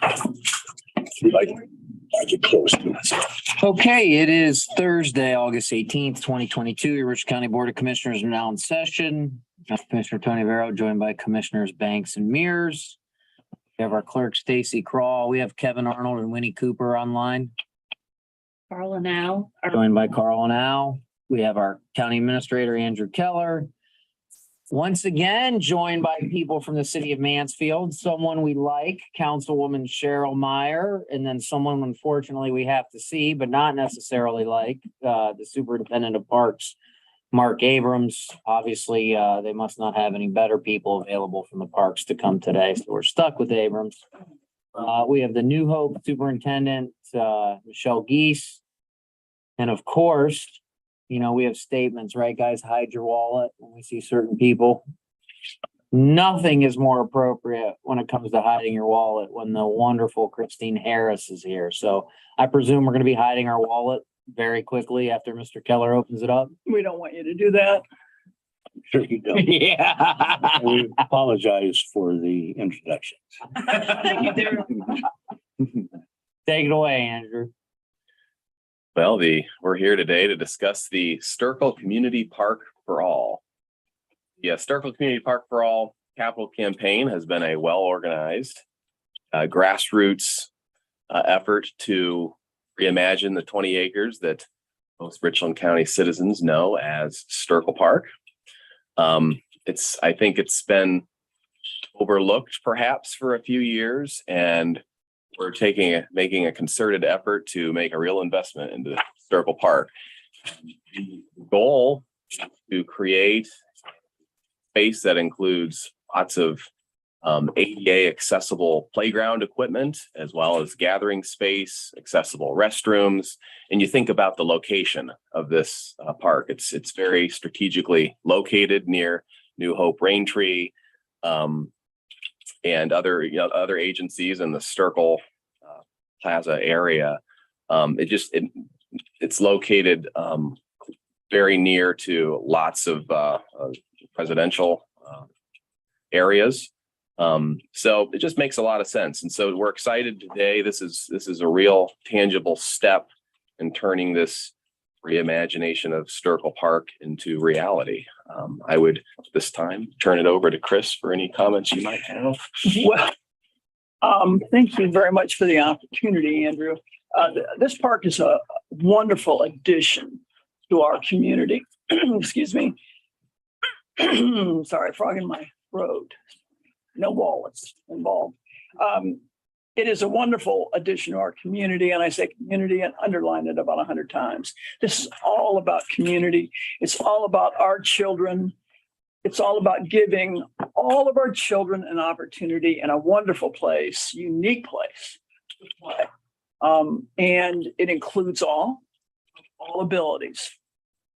I get close to it. Okay, it is Thursday, August 18th, 2022. Your Rich County Board of Commissioners are now in session. I'm Commissioner Tony Vero, joined by Commissioners Banks and Mears. We have our clerk, Stacy Crawl. We have Kevin Arnold and Winnie Cooper online, Carla now. joined by Carl and Al. We have our County Administrator, Andrew Keller. Once again, joined by people from the city of Mansfield, someone we like, Councilwoman Cheryl Meyer, and then someone unfortunately we have to see, but not necessarily like, the Superintendent of Parks, Mark Abrams. Obviously, they must not have any better people available from the parks to come today, so we're stuck with Abrams. We have the New Hope Superintendent, Michelle Geese. And of course, you know, we have statements, right, guys? Hide your wallet when we see certain people. Nothing is more appropriate when it comes to hiding your wallet when the wonderful Christine Harris is here. So I presume we're going to be hiding our wallet very quickly after Mr. Keller opens it up. We don't want you to do that. Sure you don't. Yeah. We apologize for the introduction. Take it away, Andrew. Well, we're here today to discuss the Sterkel Community Park for All. The Sterkel Community Park for All capital campaign has been a well-organized grassroots effort to reimagine the 20 acres that most Richland County citizens know as Sterkel Park. I think it's been overlooked perhaps for a few years, and we're making a concerted effort to make a real investment into Sterkel Park. The goal is to create space that includes lots of ADA accessible playground equipment, as well as gathering space, accessible restrooms. And you think about the location of this park. It's very strategically located near New Hope Raintree, and other agencies in the Sterkel Plaza area. It's located very near to lots of residential areas. So it just makes a lot of sense. And so we're excited today. This is a real tangible step in turning this reimagination of Sterkel Park into reality. I would this time turn it over to Chris for any comments you might have. Well, thank you very much for the opportunity, Andrew. This park is a wonderful addition to our community. Excuse me. Sorry, frog in my throat. No wallets involved. It is a wonderful addition to our community, and I say community and underline it about 100 times. This is all about community. It's all about our children. It's all about giving all of our children an opportunity in a wonderful place, unique place to play. And it includes all abilities.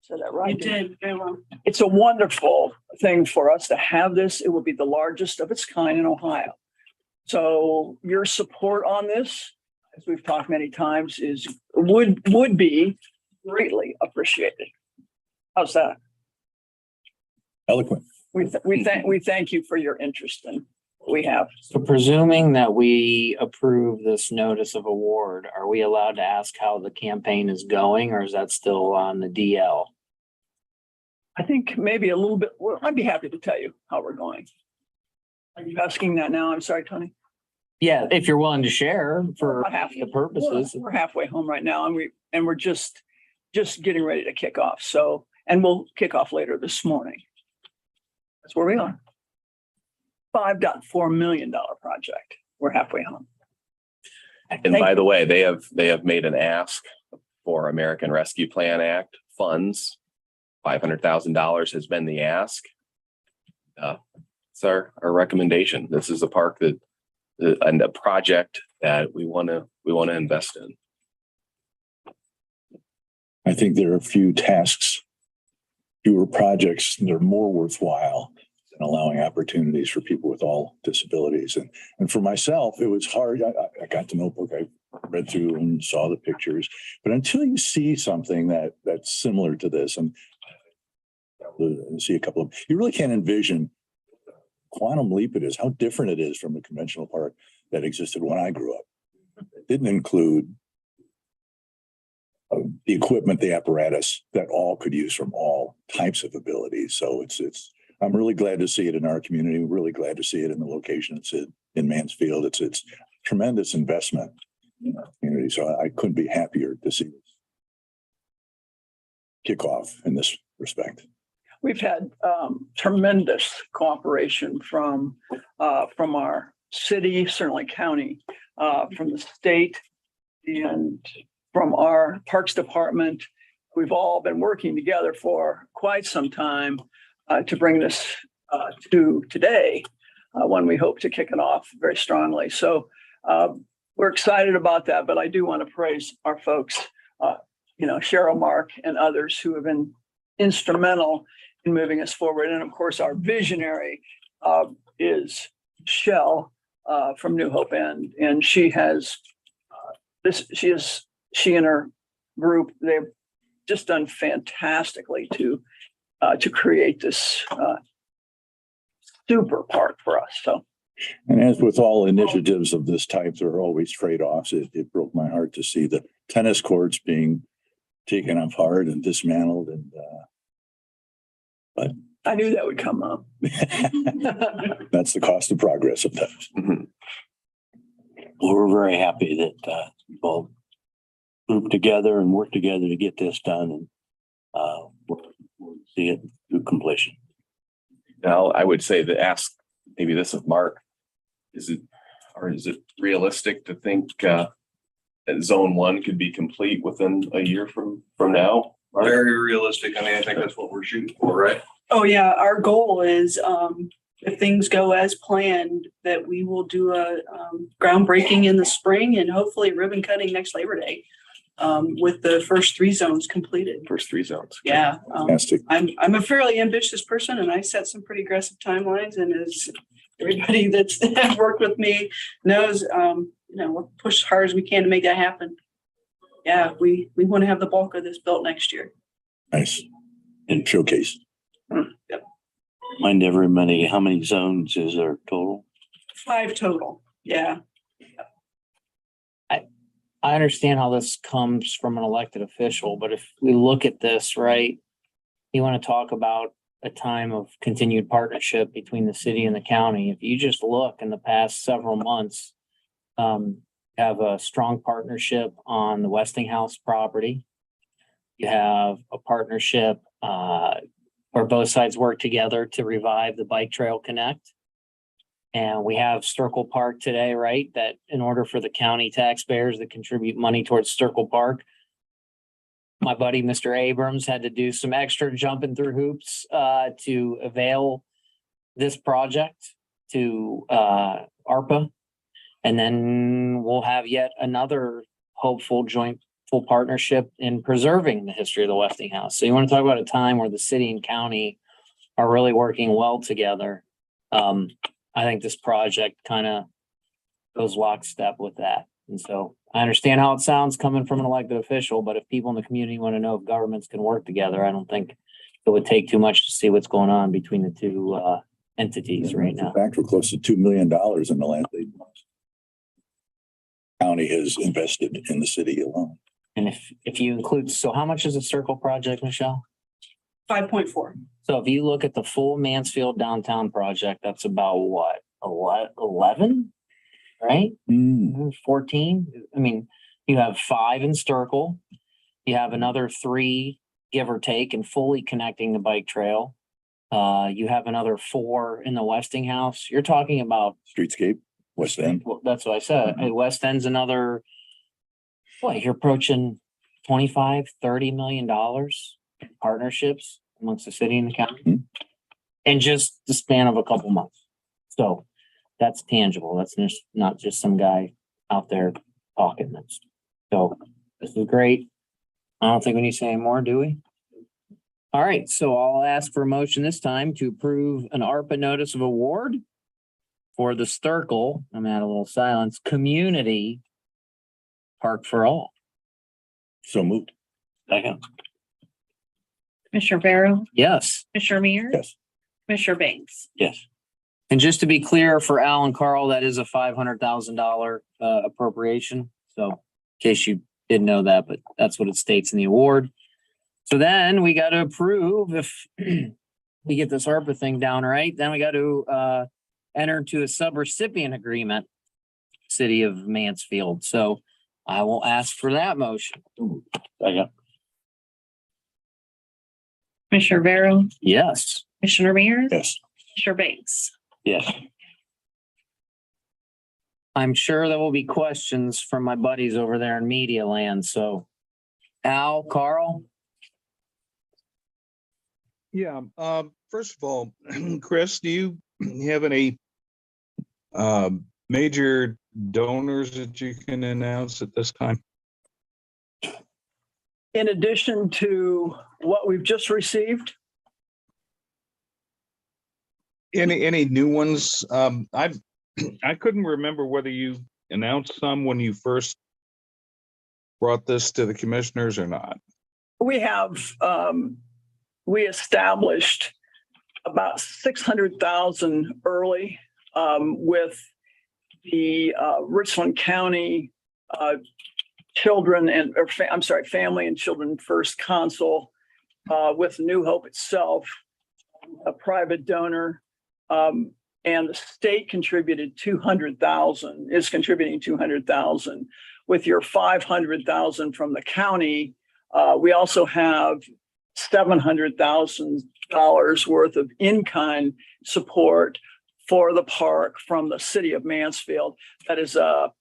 Said that right? You did very well. It's a wonderful thing for us to have this. It will be the largest of its kind in Ohio. So your support on this, as we've talked many times, would be greatly appreciated. How's that? Eloquent. We thank you for your interest in what we have. So presuming that we approve this notice of award, are we allowed to ask how the campaign is going, or is that still on the DL? I think maybe a little bit. Well, I'd be happy to tell you how we're going. Are you asking that now? I'm sorry, Tony. Yeah, if you're willing to share for the purposes. We're halfway home right now, and we're just getting ready to kick off. So, and we'll kick off later this morning. That's where we are. $5.4 million project. We're halfway home. And by the way, they have made an ask for American Rescue Plan Act funds. $500,000 has been the ask. It's our recommendation. This is a park and a project that we want to invest in. I think there are a few tasks, fewer projects that are more worthwhile than allowing opportunities for people with all disabilities. And for myself, it was hard. I got the notebook. I read through and saw the pictures, but until you see something that's similar to this, and see a couple of, you really can't envision quantum leap it is, how different it is from a conventional park that existed when I grew up. It didn't include the equipment, the apparatus that all could use from all types of abilities. So I'm really glad to see it in our community. Really glad to see it in the location it's in Mansfield. It's tremendous investment in our community. So I couldn't be happier to see this kick off in this respect. We've had tremendous cooperation from our city, certainly county, from the state, and from our Parks Department. We've all been working together for quite some time to bring this to today, when we hope to kick it off very strongly. So we're excited about that, but I do want to praise our folks, Cheryl, Mark, and others who have been instrumental in moving us forward. And of course, our visionary is Shell from New Hope, and she has she and her group, they've just done fantastically to create this super park for us. So, And as with all initiatives of this type, there are always trade-offs. It broke my heart to see the tennis courts being taken apart and dismantled, and I knew that would come up. that's the cost of progress sometimes. Mhm. Well, we're very happy that we'll group together and work together to get this done, and we'll see it through completion. Now, I would say to ask maybe this of Mark, is it realistic to think that zone 1 could be complete within a year from now? Mark? Very realistic. I mean, I think that's what we're shooting for, right? Oh, yeah, our goal is, if things go as planned, that we will do a groundbreaking in the spring and hopefully ribbon cutting next Labor Day, with the first 3 zones completed. First 3 zones. Yeah, Fantastic. I'm a fairly ambitious person, and I set some pretty aggressive timelines, and as everybody that's worked with me knows, we'll push as hard as we can to make that happen. Yeah, we want to have the bulk of this built next year. Nice. And showcase. Mind everybody, how many zones is there total? 5 total, yeah. I understand how this comes from an elected official, but if we look at this, right, you want to talk about a time of continued partnership between the city and the county. If you just look in the past several months, have a strong partnership on the Westinghouse property. You have a partnership where both sides work together to revive the Bike Trail Connect. And we have Sturkle Park today, right? That in order for the county taxpayers to contribute money towards Sturkle Park, my buddy, Mr. Abrams, had to do some extra jumping through hoops to avail this project to ARPA. And then we'll have yet another hopeful joint full partnership in preserving the history of the Westinghouse. So you want to talk about a time where the city and county are really working well together. I think this project kind of goes lockstep with that. And so I understand how it sounds coming from an elected official, but if people in the community want to know if governments can work together, I don't think it would take too much to see what's going on between the two entities right now. In fact, we're close to $2 million in the land they county has invested in the city alone. And if you include, so how much is a circle project, Michelle? 5.4. So if you look at the full Mansfield downtown project, that's about what, 11, right? 14. I mean, you have 5 in Sturkle. You have another 3, give or take, and fully connecting the bike trail. You have another 4 in the Westinghouse. You're talking about. Streetscape, West End. Well, that's what I said. West End's another, you're approaching $25-30 million in partnerships amongst the city and the county in just the span of a couple months. So that's tangible. That's just not just some guy out there talking this. So this is great. I don't think we need to say any more, do we? All right, so I'll ask for a motion this time to approve an ARPA notice of award for the Sturkle, I'm at a little silence, Community Park for All. So moved. Second. Commissioner Barrow, Yes. Commissioner Mears, Yes. Commissioner Banks. Yes. And just to be clear for Al and Carl, that is a $500,000 appropriation. So in case you didn't know that, but that's what it states in the award. So then we got to approve if we get this ARPA thing down right, then we got to enter into a subrecipient agreement, City of Mansfield. So I will ask for that motion. Second. Commissioner Vero, Yes. Commissioner Ramirez, Yes. Commissioner Banks. Yes. I'm sure there will be questions from my buddies over there in media land. So Al, Carl, Yeah, first of all, Chris, do you have any major donors that you can announce at this time? In addition to what we've just received, Any new ones? I couldn't remember whether you announced some when you first brought this to the commissioners or not. we have, we established about 600,000 early with the Richland County Children and, Family and Children First Council with New Hope itself, a private donor. And the state contributed 200,000, is contributing 200,000. With your 500,000 from the county, we also have $700,000 worth of in-kind support for the park from the city of Mansfield. That is a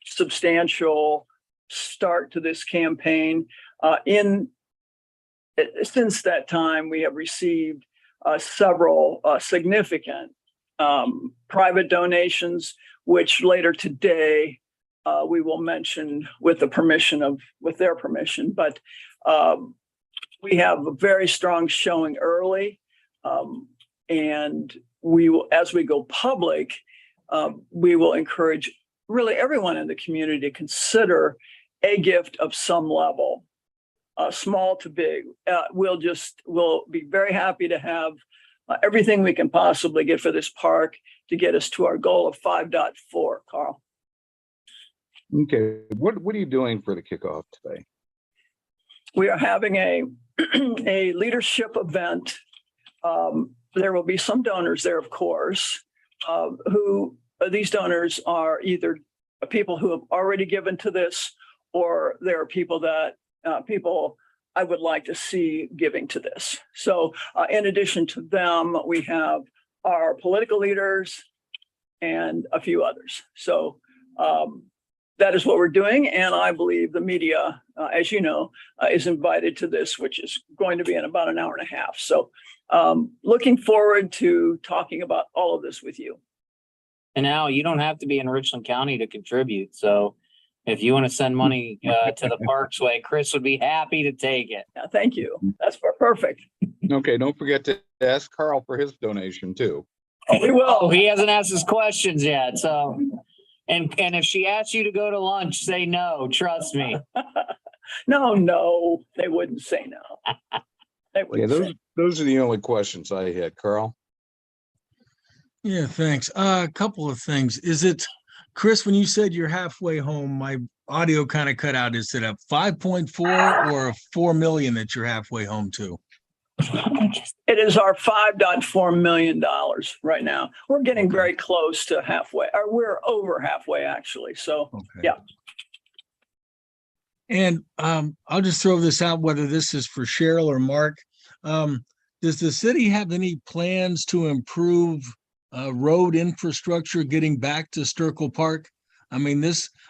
substantial start to this campaign. Since that time, we have received several significant private donations, which later today we will mention with their permission. But we have a very strong showing early, and we will, as we go public, we will encourage really everyone in the community to consider a gift of some level, small to big. We'll be very happy to have everything we can possibly get for this park to get us to our goal of 5.4, Carl. Okay, what are you doing for the kickoff today? We are having a leadership event. There will be some donors there, of course, who these donors are either people who have already given to this, or there are people that I would like to see giving to this. So in addition to them, we have our political leaders and a few others. So that is what we're doing. And I believe the media, as you know, is invited to this, which is going to be in about an hour and a half. So looking forward to talking about all of this with you. and Al, you don't have to be in Richland County to contribute. So if you want to send money to the Parks Way, Chris would be happy to take it. Thank you. That's perfect. Okay, don't forget to ask Carl for his donation too. We will. Oh, he hasn't asked his questions yet. So, and if she asks you to go to lunch, say no. Trust me. No, they wouldn't say no. They Yeah, wouldn't say. those are the only questions I had, Carl. Yeah, thanks. A couple of things. Is it, Chris, when you said you're halfway home, my audio kind of cut out. Is it a 5.4 or a 4 million that you're halfway home to? It is our $5.4 million right now. We're getting very close to halfway, or we're over halfway actually. So Okay. Yeah. And I'll just throw this out, whether this is for Cheryl or Mark. Does the city have any plans to improve road infrastructure getting back to Sturkle Park? I mean,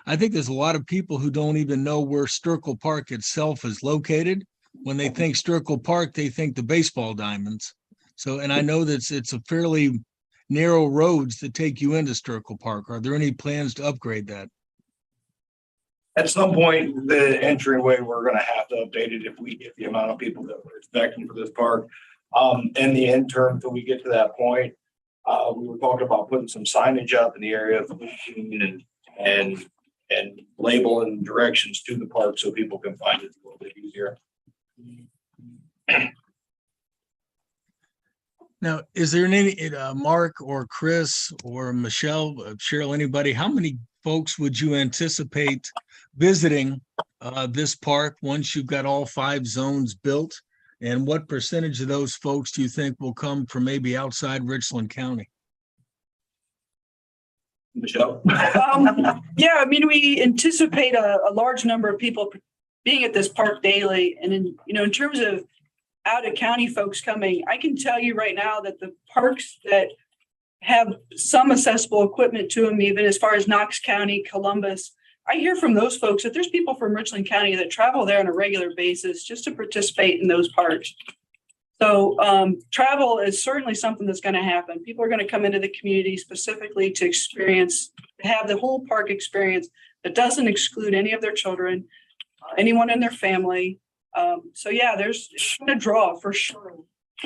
I think there's a lot of people who don't even know where Sturkle Park itself is located. When they think Sturkle Park, they think the baseball diamonds. So, and I know that it's a fairly narrow roads that take you into Sturkle Park. Are there any plans to upgrade that? At some point, the entryway, we're gonna have to update it if we get the amount of people that we're expecting for this park. In the interim, till we get to that point, we were talking about putting some signage up in the area of and labeling directions to the park so people can find it a little bit easier. Now, is there any, Mark or Chris or Michelle, Cheryl, anybody, how many folks would you anticipate visiting this park once you've got all 5 zones built? And what percentage of those folks do you think will come from maybe outside Richland County? Michelle? Yeah, I mean, we anticipate a large number of people being at this park daily. And in terms of out of county folks coming, I can tell you right now that the parks that have some accessible equipment to them, even as far as Knox County, Columbus, I hear from those folks that there's people from Richland County that travel there on a regular basis just to participate in those parks. So travel is certainly something that's going to happen. People are going to come into the community specifically to experience, to have the whole park experience that doesn't exclude any of their children, anyone in their family. So yeah, there's a draw for sure.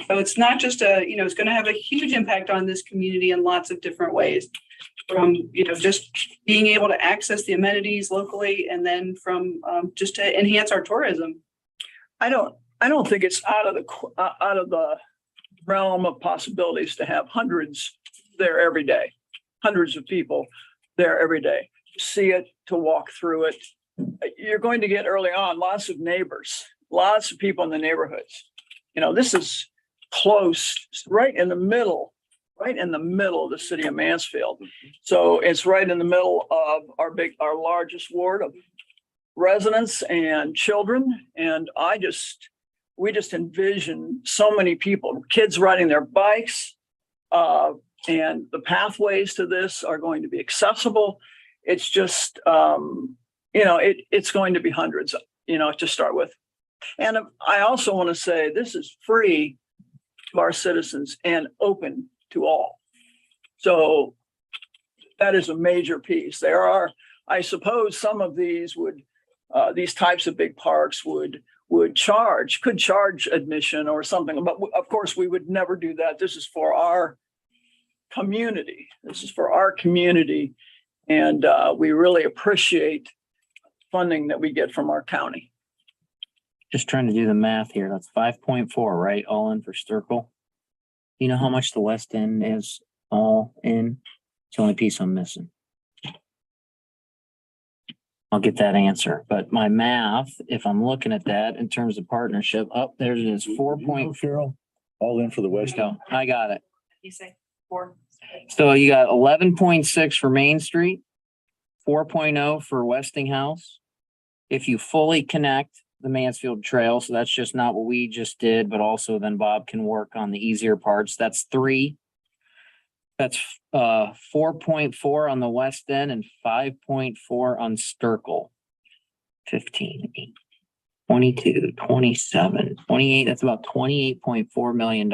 So it's not just it's going to have a huge impact on this community in lots of different ways. From, just being able to access the amenities locally, and then from just to enhance our tourism. I don't think it's out of the realm of possibilities to have hundreds there every day, hundreds of people there every day. See it, to walk through it. You're going to get early on lots of neighbors, lots of people in the neighborhoods. This is close, right in the middle of the city of Mansfield. So it's right in the middle of our largest ward of residents and children. And we just envision so many people, kids riding their bikes, and the pathways to this are going to be accessible. It's just, it's going to be hundreds, to start with. And I also want to say this is free to our citizens and open to all. So that is a major piece. There are, I suppose, some of these these types of big parks could charge admission or something, but of course we would never do that. This is for our community. And we really appreciate funding that we get from our county. Just trying to do the math here. That's 5.4, right? All in for Sturkle. You know how much the West End is all in? It's the only piece I'm missing. I'll get that answer, but my math, if I'm looking at that in terms of partnership, there it is, 4 point. Cheryl, all in for the West End. I got it. You say 4. So you got 11.6 for Main Street, 4.0 for Westinghouse. If you fully connect the Mansfield Trail, so that's just not what we just did, but also then Bob can work on the easier parts. That's 3. That's 4.4 on the West End and 5.4 on Sturkle. 15, 8, 22, 27, 28. That's about $28.4 million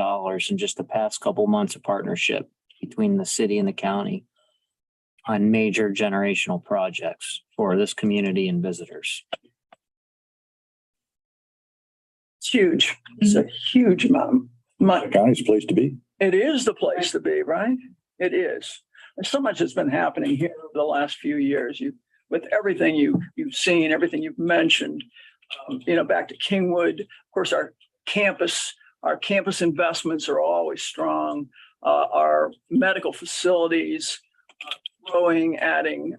in just the past couple months of partnership between the city and the county on major generational projects for this community and visitors. It's huge. It's a huge amount of money. County's a place to be. It is the place to be, right? It is. There's so much that's been happening here over the last few years. With everything you've seen, everything you've mentioned, back to Kingwood. Of course, our campus investments are always strong. Our medical facilities growing, adding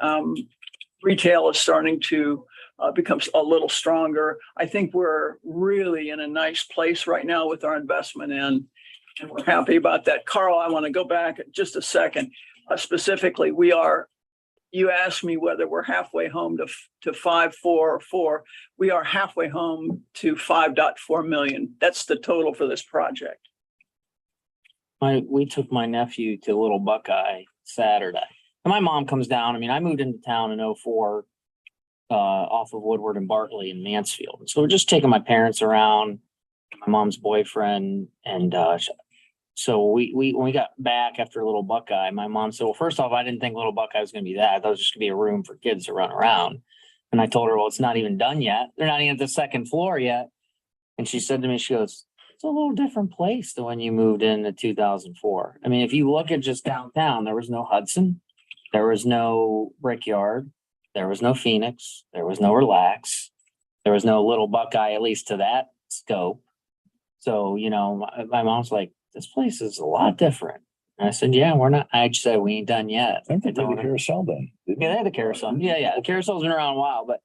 retail is starting to become a little stronger. I think we're really in a nice place right now with our investment in. And we're happy about that. Carl, I want to go back just a second. Specifically, you asked me whether we're halfway home to 5.4. We are halfway home to 5.4 million. That's the total for this project. We took my nephew to Little Buckeye Saturday. And my mom comes down. I mean, I moved into town in 2004 off of Woodward and Bartley in Mansfield. So we're just taking my parents around, my mom's boyfriend, and so when we got back after Little Buckeye, my mom said, well, first off, I didn't think Little Buckeye was going to be that. I thought it was just going to be a room for kids to run around. And I told her, well, it's not even done yet. They're not even at the second floor yet. And she said to me, she goes, it's a little different place than when you moved in 2004. I mean, if you look at just downtown, there was no Hudson. There was no Brickyard. There was no Phoenix. There was no Relax. There was no Little Buckeye, at least to that scope. So, my mom's like, this place is a lot different. And I said, yeah, we're not, I said, we ain't done yet. I think they I did told the her. carousel then. didn't Yeah, they had the carousel. Yeah. The carousel's been around a while, but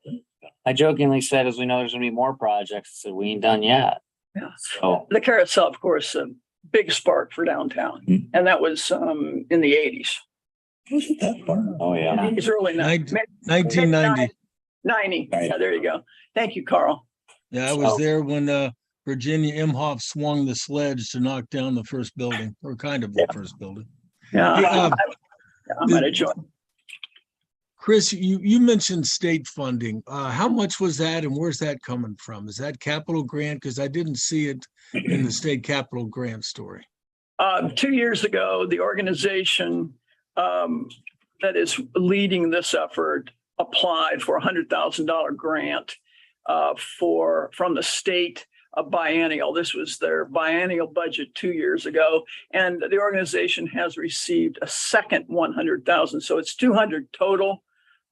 I jokingly said, as we know, there's gonna be more projects. I said, we ain't done yet. Yeah. So, The carousel, of course, a big spark for downtown. Mhm. And that was in the 80s. Was it that far? oh, yeah. It's early Nin- 90s. 1990. 90. Yeah, there you go. Thank you, Carl. Yeah, I was So- there when Virginia Imhoff swung the sledge to knock down the first building, or kind of the first building. Yeah, Hey, I might have joined. Chris, you mentioned state funding. How much was that and where's that coming from? Is that capital grant? Because I didn't see it in the state capital grant story. 2 years ago, the organization that is leading this effort applied for a $100,000 grant from the state, a biennial. This was their biennial budget 2 years ago, and the organization has received a second 100,000. So it's 200 total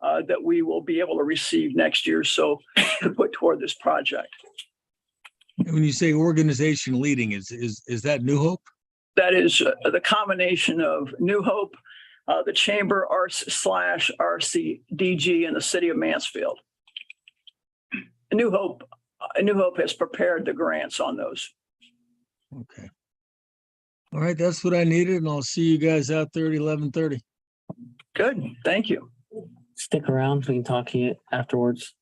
that we will be able to receive next year. So to put toward this project. And when you say organization leading, is that New Hope? That is the combination of New Hope, the Chamber /RCDG, and the City of Mansfield. New Hope has prepared the grants on those. Okay. All right, that's what I needed, and I'll see you guys out there at 11:30. Good, thank you. Stick around. We can talk to you afterwards.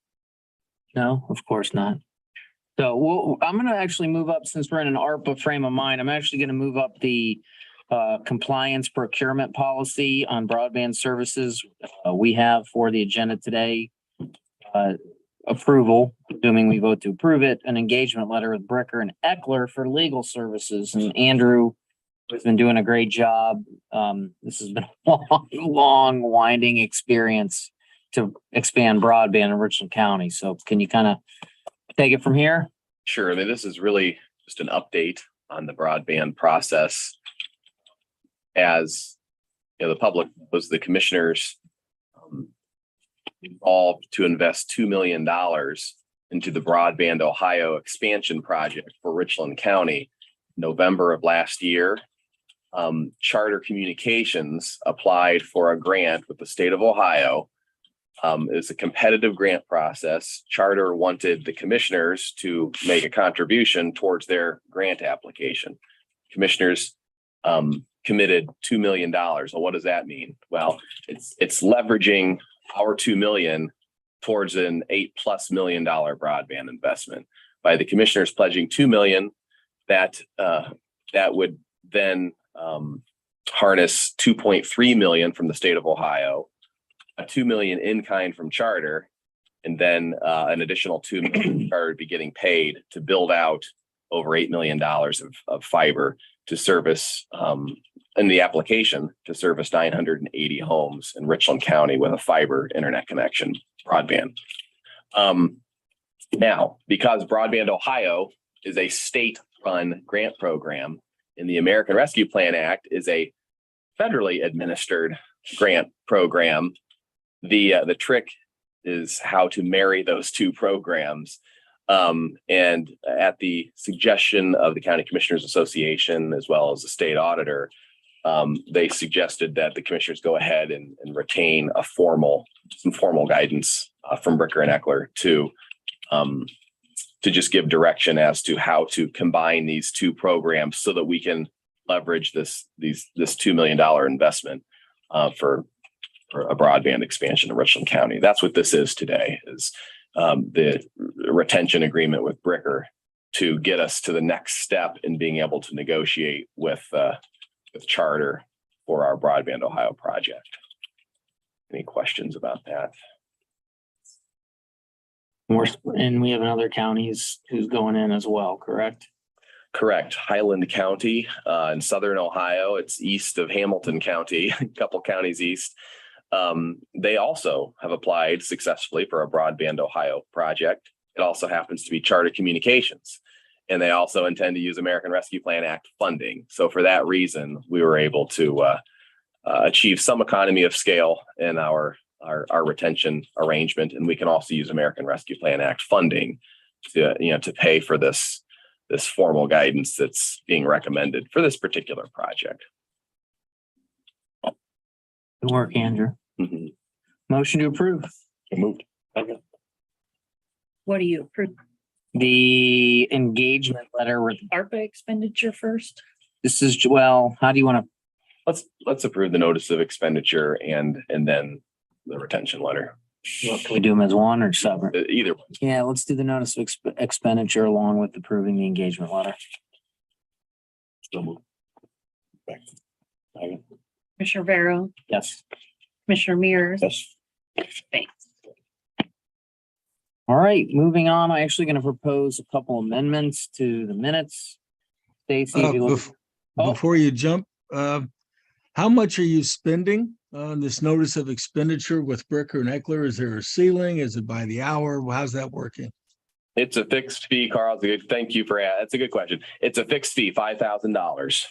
No, of course not. So I'm going to actually move up, since we're in an ARPA frame of mind, I'm actually going to move up the compliance procurement policy on broadband services we have for the agenda today. Approval, assuming we vote to approve it, an engagement letter with Bricker and Eckler for legal services. And Andrew has been doing a great job. This has been a long, winding experience to expand broadband in Richland County. So can you kind of take it from here? Sure. I mean, this is really just an update on the broadband process. As you know, the public was the commissioners involved to invest $2 million into the Broadband Ohio expansion project for Richland County, November of last year. Charter Communications applied for a grant with the state of Ohio. It's a competitive grant process. Charter wanted the commissioners to make a contribution towards their grant application. Commissioners committed $2 million. Well, what does that mean? Well, it's leveraging our 2 million towards an $8+ million broadband investment. By the commissioners pledging 2 million, that would then harness 2.3 million from the state of Ohio, a 2 million in kind from Charter, and then an additional 2 million Charter would be getting paid to build out over $8 million of fiber to service in the application to service 980 homes in Richland County with a fiber internet connection, broadband. Now, because Broadband Ohio is a state-run grant program, and the American Rescue Plan Act is a federally administered grant program, the trick is how to marry those two programs. And at the suggestion of the County Commissioners Association, as well as the state auditor, they suggested that the commissioners go ahead and retain some formal guidance from Bricker and Eckler to just give direction as to how to combine these two programs so that we can leverage this $2 million investment for a broadband expansion in Richland County. That's what this is today, is the retention agreement with Bricker to get us to the next step in being able to negotiate with Charter for our Broadband Ohio project. Any questions about that? And we have another counties who's going in as well, correct? Correct. Highland County in southern Ohio. It's east of Hamilton County, a couple counties east. They also have applied successfully for a Broadband Ohio project. It also happens to be Charter Communications, and they also intend to use American Rescue Plan Act funding. So for that reason, we were able to achieve some economy of scale in our retention arrangement, and we can also use American Rescue Plan Act funding to pay for this this formal guidance that's being recommended for this particular project. Good work, Andrew. Mhm. Motion to approve. So moved. What do you approve? The engagement letter with, ARPA expenditure first? this is, well, how do you want Let's approve the notice of expenditure and then the retention letter. to, can we do them as one or separate? Either one. Yeah, let's do the notice of expenditure along with approving the engagement letter. So moved. Commissioner Vero, Yes. Commissioner Mears, Yes. Banks. All right, moving on. I'm actually going to propose a couple amendments to the minutes. Stacy, if you look. Oh. Before you jump, how much are you spending on this notice of expenditure with Bricker and Eckler? Is there a ceiling? Is it by the hour? How's that working? It's a fixed fee, Carl. It's a good, thank you for that. That's a good question. It's a fixed fee, $5,000.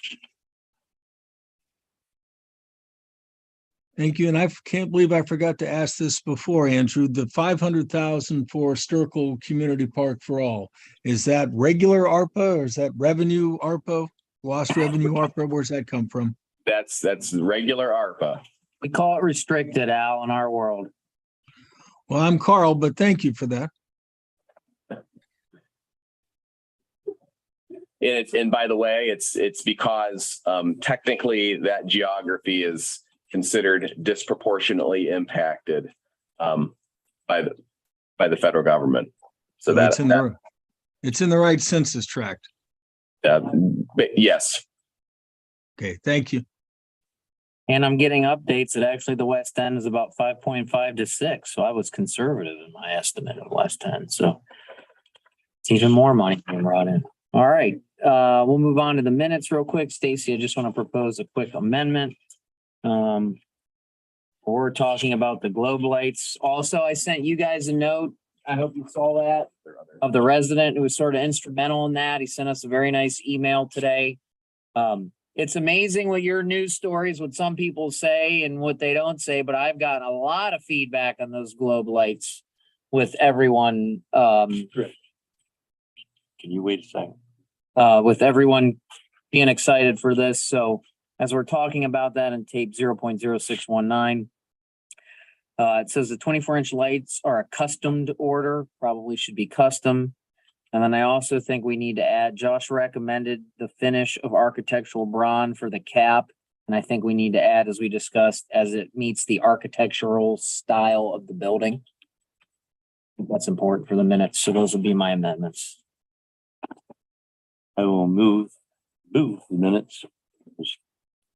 Thank you. And I can't believe I forgot to ask this before, Andrew. The 500,000 for Sturkle Community Park for All, is that regular ARPA or is that revenue ARPA? Lost revenue ARPA? Where's that come from? That's regular ARPA. We call it restricted, Al, in our world. Well, I'm Carl, but thank you for that. And by the way, it's because technically that geography is considered disproportionately impacted by the federal government. So So it's in the right census tract. but yes, Okay, thank you. And I'm getting updates that actually the West End is about 5.5 to 6. So I was conservative in my estimate of West End. So it's even more money being brought in. All right, we'll move on to the minutes real quick. Stacy, I just want to propose a quick amendment. We're talking about the globe lights. Also, I sent you guys a note. I hope you saw that, of the resident who was sort of instrumental in that. He sent us a very nice email today. It's amazing what your news stories, what some people say and what they don't say, but I've gotten a lot of feedback on those globe lights with everyone, Can you wait a second? with everyone being excited for this. So as we're talking about that in tape 0.0619, it says the 24-inch lights are a customed order, probably should be custom. And then I also think we need to add, Josh recommended the finish of architectural bronze for the cap. And I think we need to add, as we discussed, as it meets the architectural style of the building. I think that's important for the minutes. So those will be my amendments. I will move the minutes.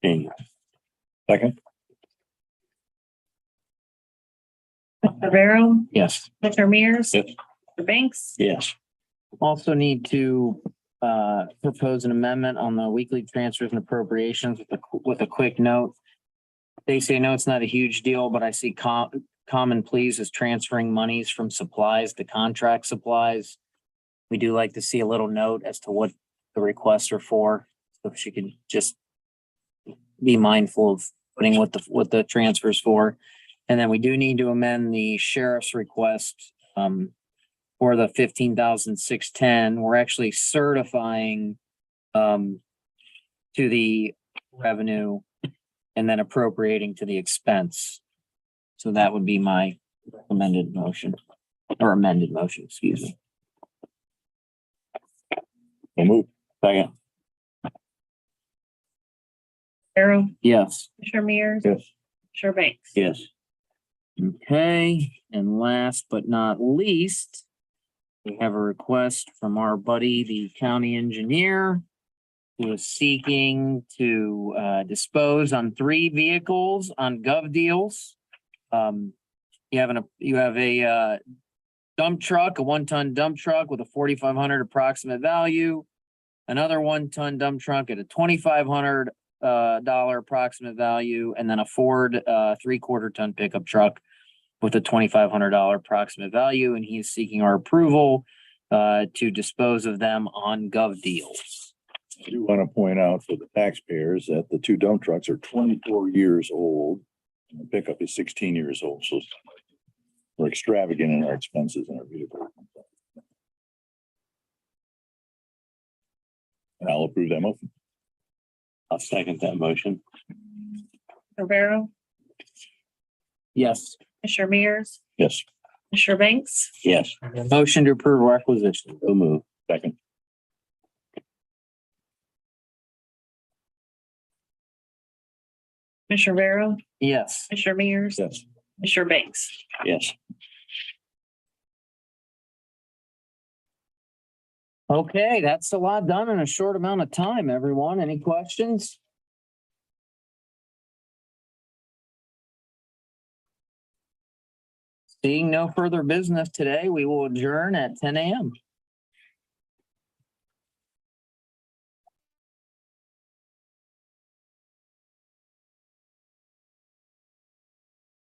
Change. Second. Commissioner Vero, Yes. Commissioner Mears. Yes. Commissioner Banks. Yes. Also need to propose an amendment on the weekly transfers and appropriations with a quick note. They say, no, it's not a huge deal, but I see common pleas is transferring monies from supplies to contract supplies. We do like to see a little note as to what the requests are for. So if she could just be mindful of putting what the transfers for. And then we do need to amend the sheriff's request for the 15,610. We're actually certifying to the revenue and then appropriating to the expense. So that would be my amended motion, excuse me. So moved. Second. Vero, Yes. Commissioner Mears. Yes. Commissioner Banks. Yes. Okay, and last but not least, we have a request from our buddy, the county engineer, who is seeking to dispose on 3 vehicles on Gov Deals. You have a dump truck, a 1-ton dump truck with a 4,500 approximate value, another 1-ton dump truck at a $2,500 approximate value, and then a Ford 3/4 ton pickup truck with a $2,500 approximate value, and he's seeking our approval to dispose of them on Gov Deals. I do want to point out for the taxpayers that the 2 dump trucks are 24 years old and the pickup is 16 years old. So we're extravagant in our expenses in our vehicle. And I'll approve that motion. I'll second that motion. Rivera, Yes. Commissioner Mears, Yes, Commissioner Banks, Yes, Motion to approve requisition. so move. second. Commissioner Rivera, Yes. Commissioner Mears, Yes. Commissioner Banks. Yes. Okay, that's a lot done in a short amount of time, everyone. Any questions? Seeing no further business today, we will adjourn at 10 a.m.